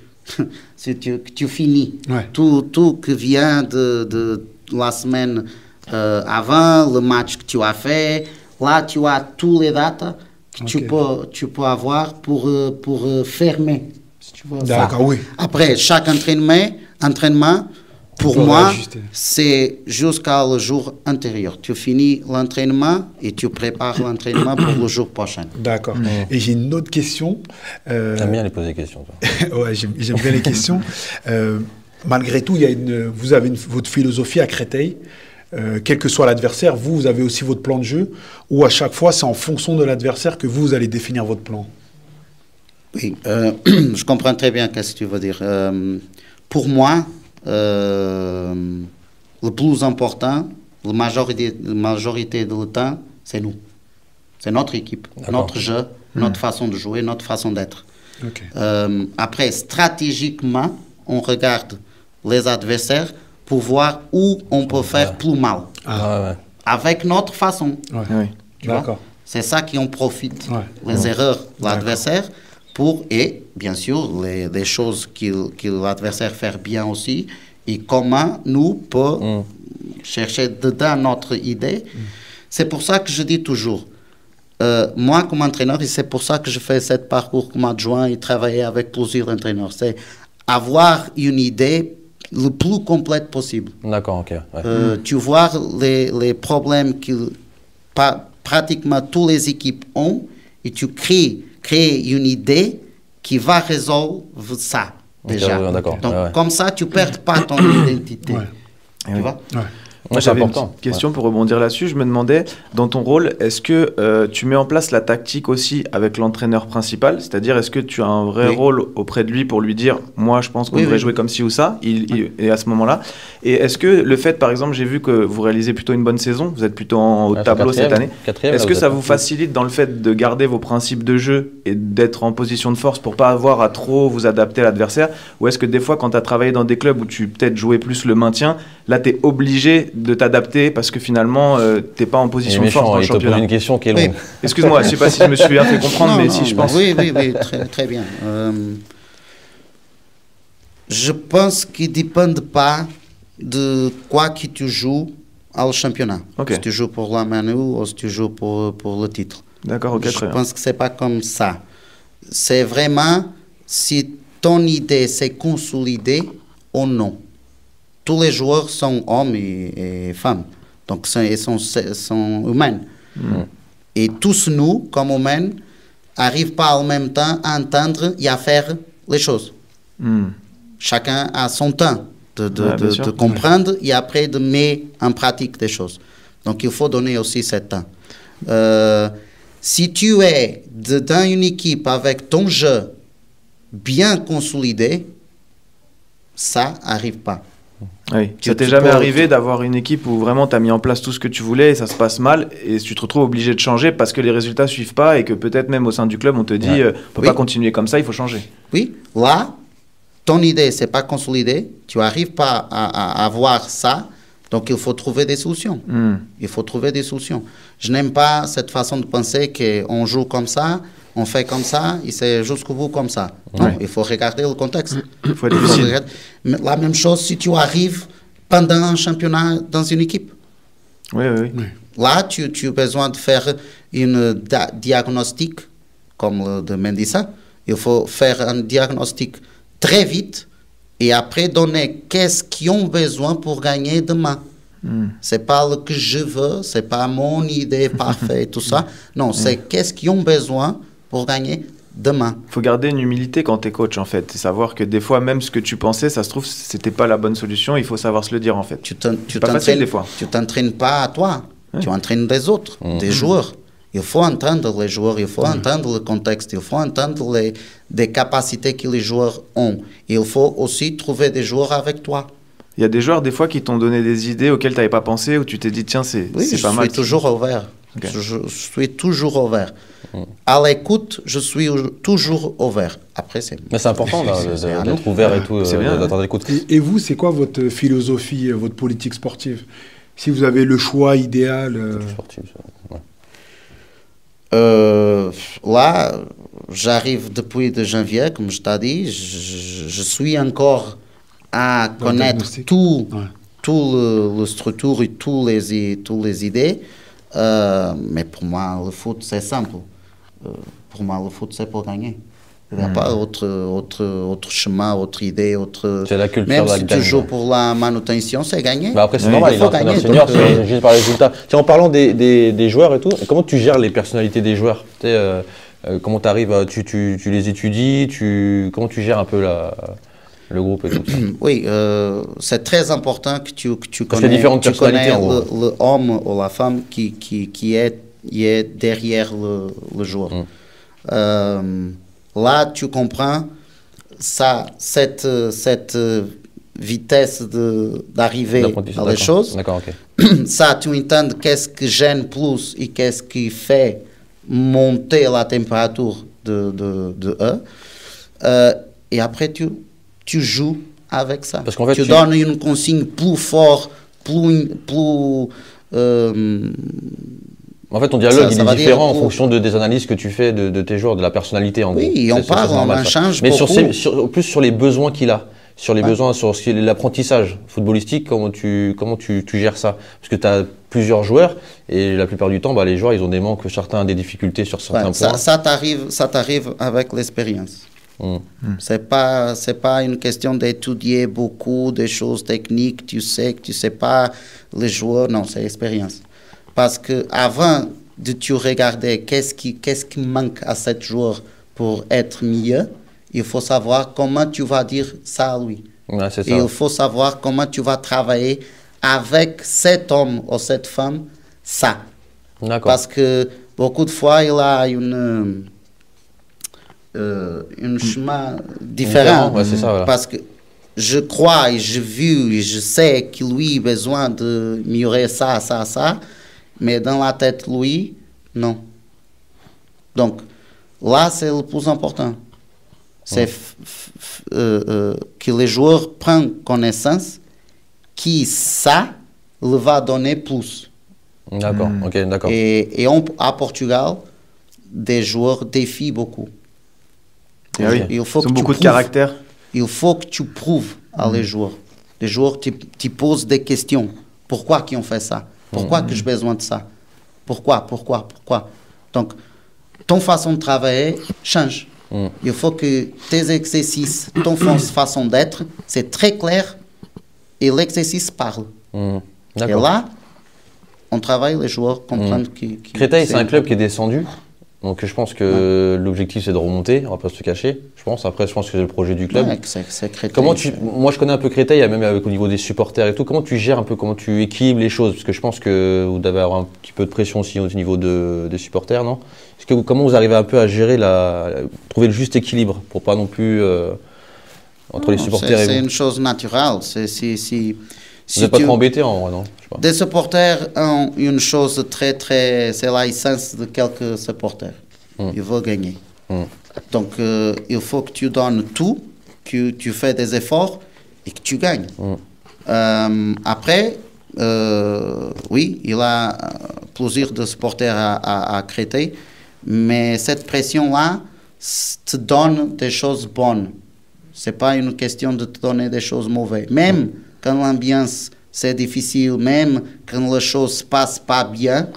Si tu finis. Tout qui vient de la semaine avant, le match que tu as fait, là tu as toutes les dates que tu peux avoir pour fermer. Si tu veux. D'accord, oui. Après, chaque entraînement, pour moi, c'est jusqu'à le jour antérieur. Tu finis l'entraînement et tu prépares l'entraînement pour le jour prochain. D'accord. Et j'ai une autre question. J'aime bien les poser des questions, toi. Ouais, j'aime bien les questions. Malgré tout, vous avez votre philosophie à Créteil. quel que soit l'adversaire, vous avez aussi votre plan de jeu, ou à chaque fois, c'est en fonction de l'adversaire que vous allez définir votre plan? Oui, je comprends très bien ce que tu veux dire. Pour moi, le plus important, la majorité du temps, c'est nous. C'est notre équipe, notre jeu, notre façon de jouer, notre façon d'être. Okay. Après, stratégiquement, on regarde les adversaires pour voir où on peut faire plus mal. Avec notre façon. D'accord. C'est ça qu'on profite, les erreurs de l'adversaire, et bien sûr, les choses que l'adversaire fait bien aussi, et comment nous pouvons chercher dedans notre idée. C'est pour ça que je dis toujours, moi comme entraîneur, et c'est pour ça que je fais ce parcours comme adjoint et travailler avec plusieurs entraîneurs, c'est avoir une idée le plus complète possible. D'accord, ok. Tu vois les problèmes que pratiquement toutes les équipes ont, et tu crées une idée qui va résoudre ça, déjà. Okay, donc, comme ça, tu ne perds pas ton identité. Tu vois? Moi, j'avais une petite question pour rebondir là-dessus. Je me demandais, dans ton rôle, est-ce que tu mets en place la tactique aussi avec l'entraîneur principal? C'est-à-dire, est-ce que tu as un vrai rôle auprès de lui pour lui dire, moi, je pense qu'on devrait jouer comme ci ou ça, et à ce moment-là? Et est-ce que le fait, par exemple, j'ai vu que vous réalisez plutôt une bonne saison, vous êtes plutôt en haut de tableau cette année. Est-ce que ça vous facilite dans le fait de garder vos principes de jeu et d'être en position de force pour pas avoir à trop vous adapter à l'adversaire? Ou est-ce que des fois, quand tu as travaillé dans des clubs où tu peut-être jouais plus le maintien, là, tu es obligé de t'adapter parce que finalement, t'es pas en position de force dans le championnat? Il te pose une question qui est longue. Excuse-moi, je sais pas si je me suis bien fait comprendre, mais si je pense. Oui, très, très bien. Je pense qu'il ne dépend pas de quoi que tu joues au championnat. Si tu joues pour la Manu ou si tu joues pour le titre. D'accord, ok. Je pense que c'est pas comme ça. C'est vraiment si ton idée s'est consolidée ou non. Tous les joueurs sont hommes et femmes, donc ils sont humains. Et tous nous, comme humains, n'arrivent pas en même temps à entendre et à faire les choses. Chacun a son temps de comprendre et après de mettre en pratique des choses. Donc il faut donner aussi ce temps. Si tu es dans une équipe avec ton jeu bien consolidé, ça n'arrive pas. Oui. Ça t'est jamais arrivé d'avoir une équipe où vraiment tu as mis en place tout ce que tu voulais et ça se passe mal et tu te retrouves obligé de changer parce que les résultats suivent pas et que peut-être même au sein du club on te dit on peut pas continuer comme ça, il faut changer. Oui, là, ton idée c'est pas consolidée, tu n'arrives pas à avoir ça, donc il faut trouver des solutions. Il faut trouver des solutions. Je n'aime pas cette façon de penser qu'on joue comme ça, on fait comme ça, et c'est jusqu'au bout comme ça. Non, il faut regarder le contexte. Il faut regarder. La même chose si tu arrives pendant un championnat dans une équipe. Oui. Là, tu as besoin de faire un diagnostic, comme le de Mendissa. Il faut faire un diagnostic très vite et après donner qu'est-ce qu'ils ont besoin pour gagner demain. C'est pas le que je veux, c'est pas mon idée parfaite, tout ça. Non, c'est qu'est-ce qu'ils ont besoin pour gagner demain. Il faut garder une humilité quand tu es coach, en fait. Et savoir que des fois, même ce que tu pensais, ça se trouve, c'était pas la bonne solution. Il faut savoir se le dire, en fait. Tu t'entraînes pas à toi. Tu entraînes les autres, des joueurs. Il faut entendre les joueurs, il faut entendre le contexte, il faut entendre les capacités que les joueurs ont. Il faut aussi trouver des joueurs avec toi. Il y a des joueurs, des fois, qui t'ont donné des idées auxquelles tu n'avais pas pensé, où tu t'es dit, tiens, c'est pas mal. Je suis toujours ouvert. Je suis toujours ouvert. À l'écoute, je suis toujours ouvert. Après, mais c'est important d'être ouvert et tout, d'attendre l'écoute. Et vous, c'est quoi votre philosophie, votre politique sportive? Si vous avez le choix idéal... Là, j'arrive depuis de janvier, comme je t'ai dit. Je suis encore à connaître tout le structure et toutes les idées. Mais pour moi, le foot, c'est simple. Pour moi, le foot, c'est pour gagner. Il n'y a pas autre chemin, autre idée, autre... C'est la culture. Même si tu joues pour la manutention, c'est gagner. Bah après, c'est normal, il est entraîneur senior, c'est juste par les résultats. Tiens, en parlant des joueurs et tout, comment tu gères les personnalités des joueurs? Comment tu arrives, tu les étudies, comment tu gères un peu le groupe et tout ça. Oui, c'est très important que tu connais, le homme ou la femme qui est derrière le joueur. Là, tu comprends cette vitesse d'arriver à les choses. Ça, tu entends qu'est-ce qui gêne plus et qu'est-ce qui fait monter la température de eux. Et après, tu joues avec ça. Parce qu'en fait, tu donnes une consigne plus forte, plus en fait, ton dialogue il est différent en fonction des analyses que tu fais de tes joueurs, de la personnalité en gros. Oui, on parle, on change mais beaucoup. Plus sur les besoins qu'il a, sur les besoins, sur l'apprentissage footballistique, comment tu gères ça? Parce que tu as plusieurs joueurs et la plupart du temps, les joueurs, ils ont des manques, certains ont des difficultés sur certains points. Ça t'arrive avec l'expérience. C'est pas une question d'étudier beaucoup des choses techniques, tu sais pas les joueurs, non, c'est l'expérience. Parce que avant de tu regarder qu'est-ce qui manque à cet joueur pour être mieux, il faut savoir comment tu vas dire ça à lui. Ouais, c'est ça. Et il faut savoir comment tu vas travailler avec cet homme ou cette femme, ça. D'accord. Parce que beaucoup de fois, il a un chemin différent. Ouais, c'est ça, voilà. Parce que je crois et je vu et je sais qu'il lui a besoin de améliorer ça, mais dans la tête, lui, non. Donc, là, c'est le plus important. C'est que les joueurs prennent connaissance que ça le va donner plus. D'accord, ok, d'accord. Et à Portugal, des joueurs défient beaucoup. Ah oui. Il faut Ils ont beaucoup de caractère. Il faut que tu prouves à les joueurs. Les joueurs te posent des questions. Pourquoi qu'ils ont fait ça? Pourquoi que j'ai besoin de ça? Pourquoi? Donc, ton façon de travailler change. Il faut que tes exercices, ton façon d'être, c'est très clair et l'exercice parle. Et là, on travaille, les joueurs comprennent Créteil, c'est un club qui est descendu. Donc je pense que l'objectif c'est de remonter, on va pas se cacher. Après, je pense que c'est le projet du club. Ouais, c'est Créteil. Moi je connais un peu Créteil, même au niveau des supporters et tout. Comment tu gères un peu, comment tu équilibres les choses? Parce que je pense que vous devez avoir un petit peu de pression aussi au niveau des supporters, non? Comment vous arrivez un peu à gérer trouver le juste équilibre pour pas non plus entre les supporters et vous? C'est une chose naturelle. Vous n'êtes pas trop embêté en vrai, non? Je sais pas. Des supporters ont une chose très, c'est la essence de quelques supporters. Ils veulent gagner. Donc, il faut que tu donnes tout, que tu fais des efforts et que tu gagnes. Après, oui, il a plaisir de supporter à Créteil, mais cette pression-là te donne des choses bonnes. Ce n'est pas une question de te donner des choses mauvaises. Même quand l'ambiance c'est difficile, même quand les choses ne se passent pas bien,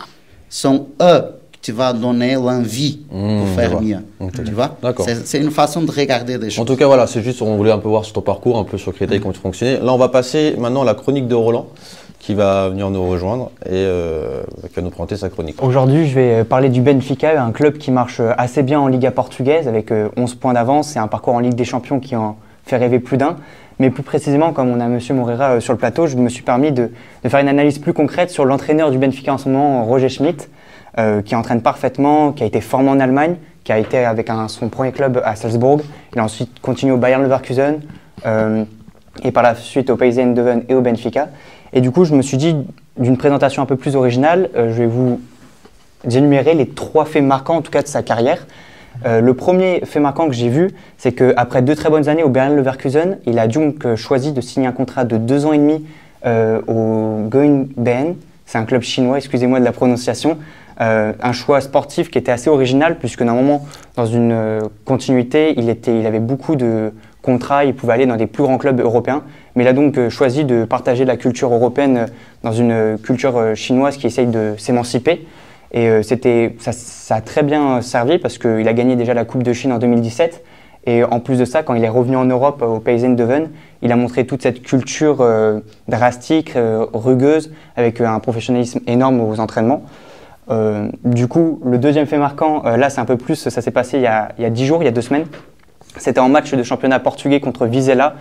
sont eux que tu vas donner l'envie pour faire mieux. Tu vois? C'est une façon de regarder des choses. En tout cas, voilà, c'est juste, on voulait un peu voir sur ton parcours, un peu sur Créteil, comment tu fonctionnais. Là, on va passer maintenant à la chronique de Roland, qui va venir nous rejoindre et qui va nous présenter sa chronique. Aujourd'hui, je vais parler du Benfica, un club qui marche assez bien en Liga portugaise, avec 11 points d'avance et un parcours en Ligue des Champions qui en fait rêver plus d'un. Mais plus précisément, comme on a M. Moreira sur le plateau, je me suis permis de faire une analyse plus concrète sur l'entraîneur du Benfica en ce moment, Roger Schmidt, qui entraîne parfaitement, qui a été formé en Allemagne, qui a été avec son premier club à Salzbourg. Il a ensuite continué au Bayer Leverkusen et par la suite au PSV Eindhoven et au Benfica. Et du coup, je me suis dit, d'une présentation un peu plus originale, je vais vous énumérer les 3 faits marquants, en tout cas de sa carrière. Le premier fait marquant que j'ai vu, c'est qu'après 2 très bonnes années au Bayer Leverkusen, il a donc choisi de signer un contrat de 2 ans et demi au Goinbeen. C'est un club chinois, excusez-moi de la prononciation. Un choix sportif qui était assez original, puisque normalement, dans une continuité, il avait beaucoup de contrats, il pouvait aller dans des plus grands clubs européens. Mais il a donc choisi de partager la culture européenne dans une culture chinoise qui essaye de s'émanciper. Et ça a très bien servi parce qu'il a gagné déjà la Coupe de Chine en 2017. Et en plus de ça, quand il est revenu en Europe au PSV Eindhoven, il a montré toute cette culture drastique, rugueuse, avec un professionnalisme énorme aux entraînements. Du coup, le deuxième fait marquant, là c'est un peu plus, ça s'est passé il y a 10 jours, il y a 2 semaines. C'était en match de championnat portugais contre Vizela,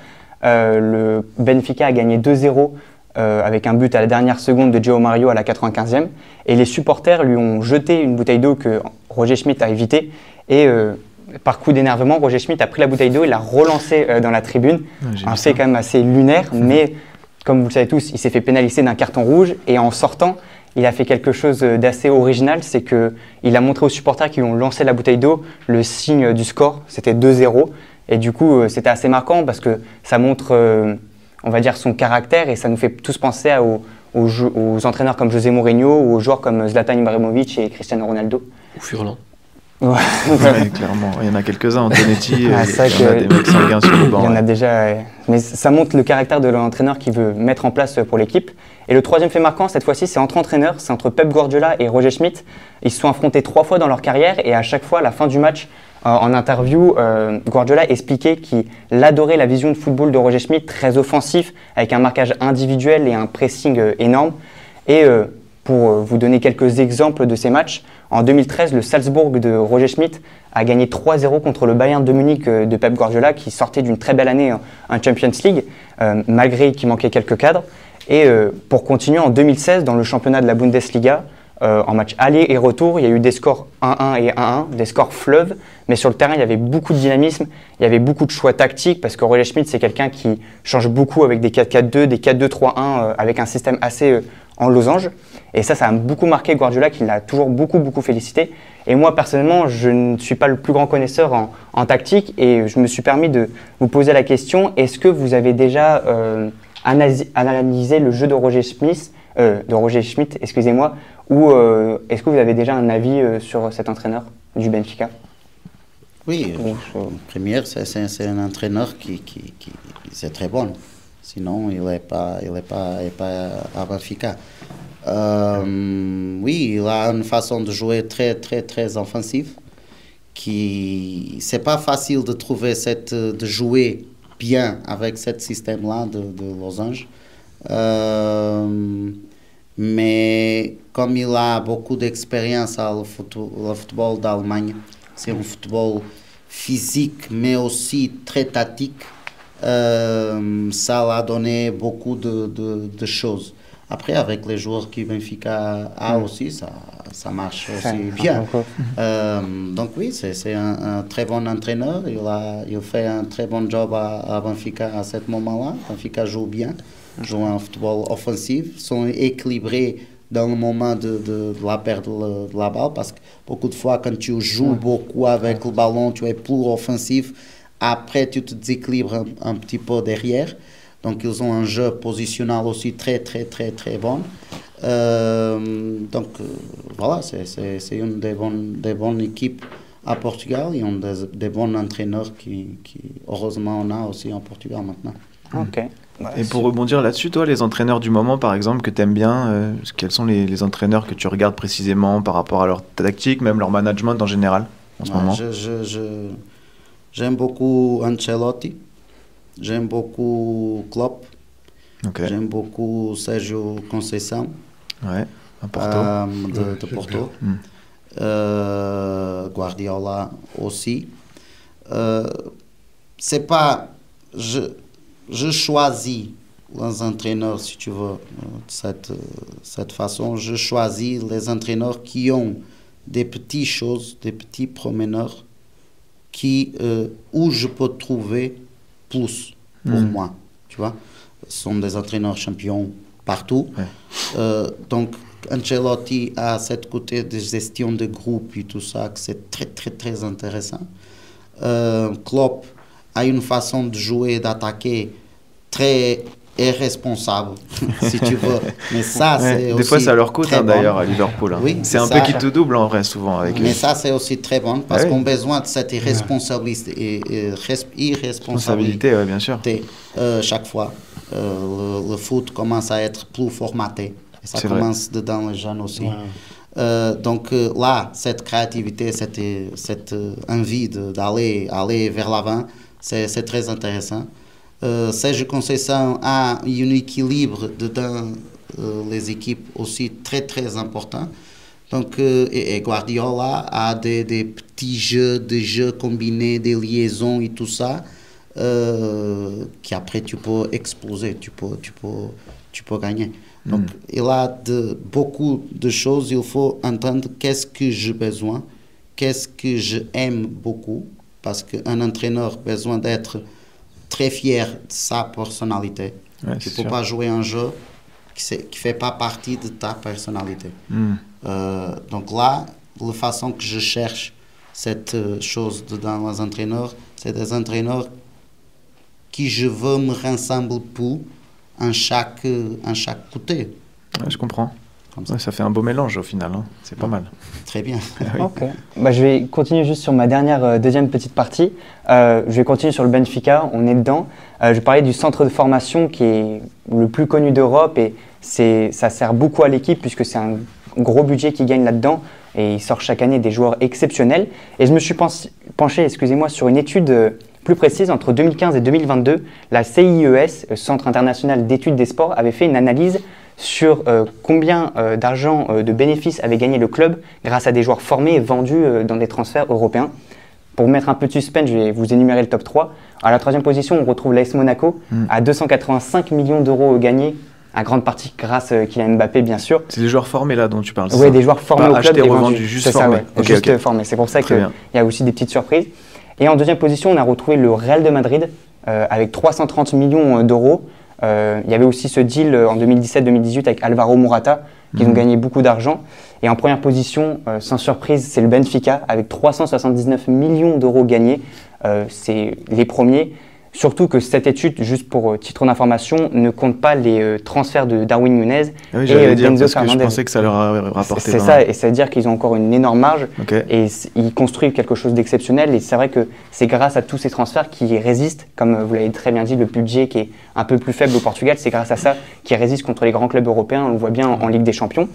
le Benfica a gagné 2-0 avec un but à la dernière seconde de João Mario à la 95e. Et les supporters lui ont jeté une bouteille d'eau que Roger Schmidt a évité. Et par coup d'énervement, Roger Schmidt a pris la bouteille d'eau et l'a relancée dans la tribune. Un fait quand même assez lunaire, mais comme vous le savez tous, il s'est fait pénaliser d'un carton rouge. Et en sortant, il a fait quelque chose d'assez original, c'est qu'il a montré aux supporters qui ont lancé la bouteille d'eau le signe du score, c'était 2-0. Et du coup, c'était assez marquant parce que ça montre, on va dire, son caractère et ça nous fait tous penser aux entraîneurs comme José Mourinho ou aux joueurs comme Zlatan Ibrahimovic et Cristiano Ronaldo. Ou Furlan. Ouais, clairement. Il y en a quelques-uns, Antonetti, il y en a des mecs sanguins sur le banc. Il y en a déjà, mais ça montre le caractère de l'entraîneur qui veut mettre en place pour l'équipe. Et le troisième fait marquant, cette fois-ci, c'est entre entraîneurs, c'est entre Pep Guardiola et Roger Schmidt. Ils se sont affrontés 3 fois dans leur carrière et à chaque fois, à la fin du match, en interview, Guardiola expliquait qu'il adorait la vision de football de Roger Schmidt, très offensif, avec un marquage individuel et un pressing énorme. Et pour vous donner quelques exemples de ces matchs, en 2013, le Salzbourg de Roger Schmidt a gagné 3-0 contre le Bayern de Munich de Pep Guardiola, qui sortait d'une très belle année en Champions League, malgré qu'il manquait quelques cadres. Et pour continuer, en 2016, dans le championnat de la Bundesliga, en match aller et retour, il y a eu des scores 1-1 et 1-1, des scores fleuves, mais sur le terrain, il y avait beaucoup de dynamisme, il y avait beaucoup de choix tactiques, parce que Roger Schmidt, c'est quelqu'un qui change beaucoup avec des 4-4-2, des 4-2-3-1, avec un système assez en losange. Et ça a beaucoup marqué Guardiola, qui l'a toujours beaucoup félicité. Et moi, personnellement, je ne suis pas le plus grand connaisseur en tactique, et je me suis permis de vous poser la question, est-ce que vous avez déjà analysé le jeu de Roger Schmidt, excusez-moi, ou est-ce que vous avez déjà un avis sur cet entraîneur du Benfica? Oui, première, c'est un entraîneur qui c'est très bon. Sinon, il n'est pas à Benfica. Oui, il a une façon de jouer très offensive. C'est pas facile de trouver de jouer bien avec ce système-là de losange. Mais comme il a beaucoup d'expérience au football d'Allemagne, c'est un football physique mais aussi très tactique, ça l'a donné beaucoup de choses. Après, avec les joueurs que Benfica a aussi, ça marche aussi bien. Donc oui, c'est un très bon entraîneur. Il fait un très bon job à Benfica à ce moment-là. Benfica joue bien, joue un football offensif, sont équilibrés dans le moment de la perte de la balle, parce que beaucoup de fois, quand tu joues beaucoup avec le ballon, tu es plus offensif. Après, tu te déséquilibres un petit peu derrière. Donc, ils ont un jeu positionnel aussi très bon. Donc, voilà, c'est une des bonnes équipes à Portugal et un des bons entraîneurs qui, heureusement, on a aussi en Portugal maintenant. Ok. Et pour rebondir là-dessus, toi, les entraîneurs du moment, par exemple, que tu aimes bien, quels sont les entraîneurs que tu regardes précisément par rapport à leur tactique, même leur management en général, en ce moment? J'aime beaucoup Ancelotti, j'aime beaucoup Klopp, j'aime beaucoup Sérgio Conceição, à Porto. de Porto, Guardiola aussi. C'est pas... Je choisis les entraîneurs, si tu veux, de cette façon. Je choisis les entraîneurs qui ont des petites choses, des petits promeneurs où je peux trouver plus pour moi. Tu vois, ce sont des entraîneurs champions partout. Donc, Ancelotti a cette côté de gestion de groupe et tout ça, que c'est très intéressant. Klopp a une façon de jouer, d'attaquer très irresponsable, si tu veux. Mais ça, c'est aussi des fois, ça leur coûte d'ailleurs à Liverpool. Hein. Oui, c'est un peu qui te double en vrai, souvent. Avec mais ça, c'est aussi très bon, parce qu'on a besoin de cette irresponsabilité, bien sûr. Chaque fois. Le foot commence à être plus formaté. Et ça commence dedans les jeunes aussi. Donc là, cette créativité, cette envie d'aller vers l'avant, c'est très intéressant. Sérgio Conceição a un équilibre dedans les équipes aussi très important. Donc, et Guardiola a des petits jeux combinés, des liaisons et tout ça. qu'après tu peux exploser, tu peux gagner. Donc, il y a beaucoup de choses, il faut entendre qu'est-ce que j'ai besoin, qu'est-ce que j'aime beaucoup, parce qu'un entraîneur a besoin d'être très fier de sa personnalité. Ouais, tu ne peux pas jouer un jeu qui ne fait pas partie de ta personnalité. Donc là, la façon que je cherche cette chose dans les entraîneurs, c'est des entraîneurs qui je veux me ressembler pour en chaque côté. Ouais, je comprends. Ça fait un beau mélange au final, hein. C'est pas mal. Très bien. Oui. Ok. Bah, je vais continuer juste sur ma deuxième petite partie. Je vais continuer sur le Benfica, on est dedans. Je vais parler du centre de formation qui est le plus connu d'Europe et ça sert beaucoup à l'équipe puisque c'est un gros budget qui gagne là-dedans et il sort chaque année des joueurs exceptionnels. Et je me suis penché sur une étude plus précise. Entre 2015 et 2022, la CIES, Centre international d'études des sports, avait fait une analyse sur combien d'argent de bénéfices avait gagné le club grâce à des joueurs formés et vendus dans des transferts européens. Pour mettre un peu de suspense, je vais vous énumérer le top 3. À la troisième position, on retrouve l'AS Monaco à 285 millions d'euros gagnés, à grande partie grâce à Kylian Mbappé, bien sûr. C'est des joueurs formés là dont tu parles. Oui, des joueurs formés pas au club et revendus, juste formés. Juste formés. C'est pour ça qu'il y a aussi des petites surprises. Et en deuxième position, on a retrouvé le Real de Madrid avec 330 millions d'euros. Il y avait aussi ce deal en 2017-2018 avec Alvaro Morata, qui ont gagné beaucoup d'argent. Et en première position, sans surprise, c'est le Benfica, avec 379 millions d'euros gagnés. C'est les premiers. Surtout que cette étude, juste pour titre d'information, ne compte pas les transferts de Darwin Nunez et d'Enzo Fernandez. Je pensais que ça leur a rapporté. C'est ça, et c'est-à-dire qu'ils ont encore une énorme marge et ils construisent quelque chose d'exceptionnel. Et c'est vrai que c'est grâce à tous ces transferts qu'ils résistent, comme vous l'avez très bien dit, le budget qui est un peu plus faible au Portugal, c'est grâce à ça qu'ils résistent contre les grands clubs européens. On le voit bien en Ligue des Champions.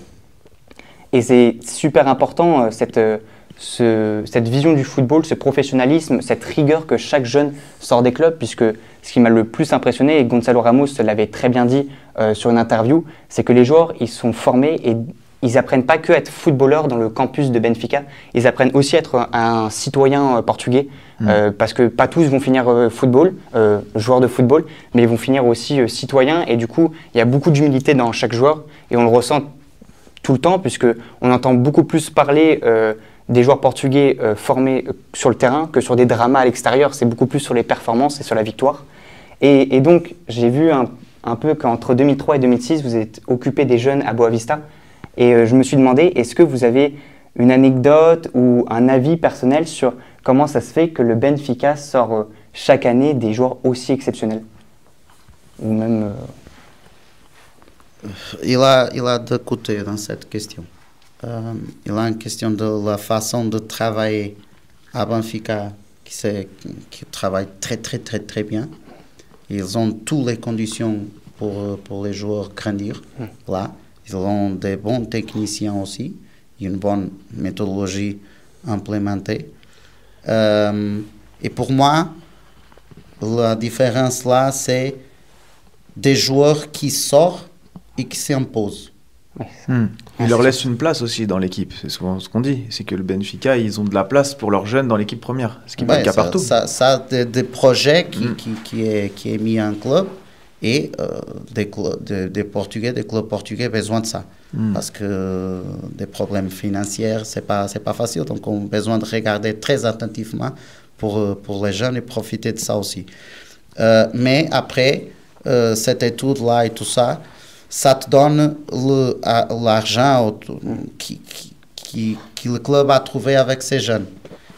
Et c'est super important cette vision du football, ce professionnalisme, cette rigueur que chaque jeune sort des clubs, puisque ce qui m'a le plus impressionné, et Gonzalo Ramos l'avait très bien dit sur une interview, c'est que les joueurs, ils sont formés et ils apprennent pas que à être footballeurs dans le campus de Benfica, ils apprennent aussi à être un citoyen portugais, parce que pas tous vont finir joueurs de football, mais ils vont finir aussi citoyens, et du coup, il y a beaucoup d'humilité dans chaque joueur, et on le ressent tout le temps, puisqu'on entend beaucoup plus parler des joueurs portugais formés sur le terrain que sur des dramas à l'extérieur. C'est beaucoup plus sur les performances et sur la victoire. Et donc, j'ai vu un peu qu'entre 2003 et 2006, vous êtes occupé des jeunes à Boavista. Et je me suis demandé, est-ce que vous avez une anecdote ou un avis personnel sur comment ça se fait que le Benfica sort chaque année des joueurs aussi exceptionnels? Ou même... Il a deux côtés dans cette question. Il y a une question de la façon de travailler à Benfica qui travaille très très très très bien. Ils ont toutes les conditions pour les joueurs grandir là. Ils ont des bons techniciens aussi, une bonne méthodologie implémentée. Et pour moi, la différence là, c'est des joueurs qui sortent et qui s'imposent. Il leur laisse une place aussi dans l'équipe, c'est souvent ce qu'on dit, c'est que le Benfica, ils ont de la place pour leurs jeunes dans l'équipe première, ce qui n'est pas le cas partout. Ça des projets qui est mis en club et des Portugais, des clubs portugais ont besoin de ça. Parce que des problèmes financiers, c'est pas facile, donc on a besoin de regarder très attentivement pour les jeunes et profiter de ça aussi. Mais après, cette étude-là et tout ça, ça te donne l'argent que le club a trouvé avec ces jeunes.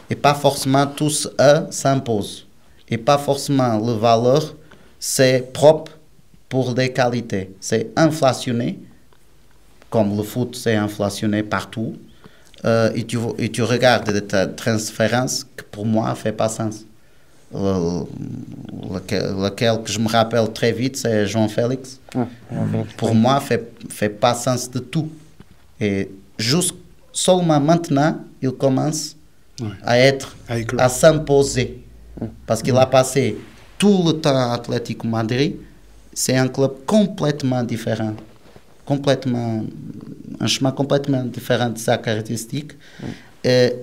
Et pas forcément tous eux s'imposent. Et pas forcément le valeur, c'est propre pour des qualités. C'est inflationné, comme le foot c'est inflationné partout. Et tu regardes des transférences que pour moi ne fait pas sens. Lequel que je me rappelle très vite, c'est João Félix. Pour moi, fait pas sens de tout. Et juste seulement maintenant, il commence à s'imposer. Parce qu'il a passé tout le temps à Atlético Madrid. C'est un club complètement différent. Un chemin complètement différent de sa caractéristique. Et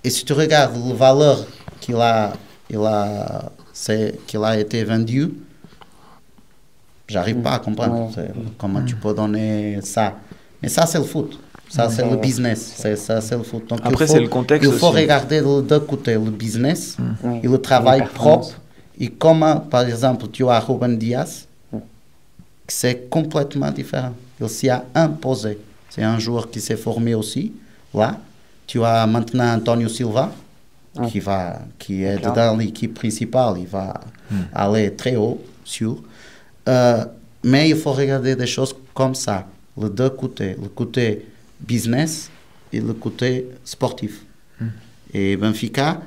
si tu regardes le valeur qu'il a qu'il a été vendu. J'arrive pas à comprendre comment tu peux donner ça. Mais ça, c'est le foot. Ça, c'est le business. Ça, c'est le foot. Donc, après, c'est le contexte. Il faut regarder de deux côtés le business et le travail propre. Et comme, par exemple, tu as Ruben Dias, c'est complètement différent. Il s'y a imposé. C'est un joueur qui s'est formé aussi. Là, tu as maintenant Antonio Silva, qui est dans l'équipe principale. Il va aller très haut, sûr. Mais il faut regarder des choses comme ça. Les deux côtés. Le côté business et le côté sportif. Et Benfica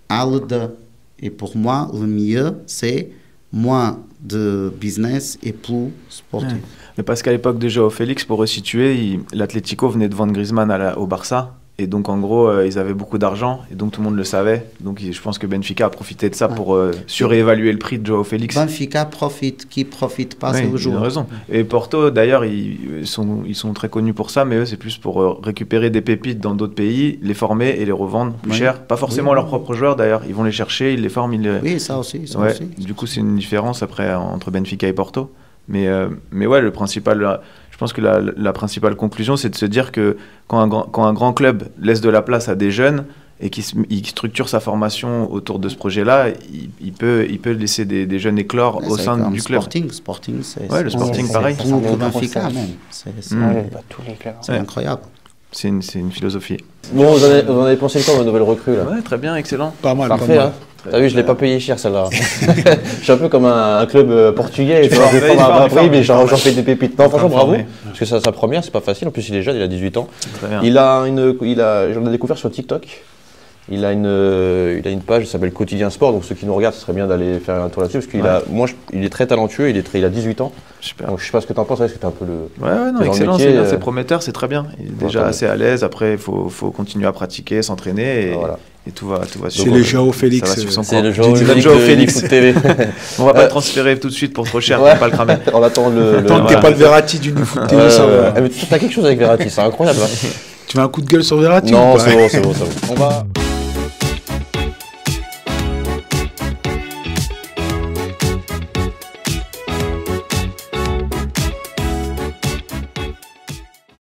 a le deux. Et pour moi, le mieux, c'est moins de business et plus sportif. Mais parce qu'à l'époque de Joao Félix, pour resituer, l'Atlético venait de vendre Griezmann au Barça. Et donc, en gros, ils avaient beaucoup d'argent. Et donc, tout le monde le savait. Donc, je pense que Benfica a profité de ça pour surévaluer le prix de Joao Félix. Benfica profite. Qui profite pas, c'est le joueur. Il a raison. Et Porto, d'ailleurs, ils sont très connus pour ça. Mais eux, c'est plus pour récupérer des pépites dans d'autres pays, les former et les revendre plus cher. Pas forcément leurs propres joueurs, d'ailleurs. Ils vont les chercher, ils les forment. Oui, ça aussi. Du coup, c'est une différence après entre Benfica et Porto. Mais ouais, je pense que la principale conclusion, c'est de se dire que quand un grand club laisse de la place à des jeunes et qu'il structure sa formation autour de ce projet-là, il peut laisser des jeunes éclore au sein du club. Sporting, c'est... Ouais, le Sporting, pareil. Tout le Benfica, même. Tous les clubs. C'est incroyable. C'est une philosophie. Bon, vous en avez pensé quoi, votre nouvelle recrue là? Ouais, très bien, excellent. Pas mal. Parfait, hein. T'as vu, je l'ai pas payé cher celle-là. Je suis un peu comme un club portugais. Tu vois, mais j'en fais des pépites. Non, franchement, bravo. Parce que sa première, c'est pas facile. En plus, il est jeune, il a 18 ans. Très bien. J'en ai découvert sur TikTok. Il a une page qui s'appelle Quotidien Sport. Donc ceux qui nous regardent, ce serait bien d'aller faire un tour là-dessus parce qu'il il est très talentueux. Il a 18 ans. Super. Donc je sais pas ce que t'en penses. Est-ce que t'es un peu le. Ouais, non, excellent. C'est prometteur, c'est très bien. Il est déjà assez à l'aise. Après, il faut continuer à pratiquer, s'entraîner. Et tout va c'est le Joao Félix. C'est le Joao Félix TV. On va pas transférer tout de suite pour trop cher, on va pas le cramer. On attend Tant que t'es pas le Verratti du Foot TV, ça va. T'as quelque chose avec Verratti, c'est incroyable. Tu veux un coup de gueule sur Verratti? Non, c'est bon. On va.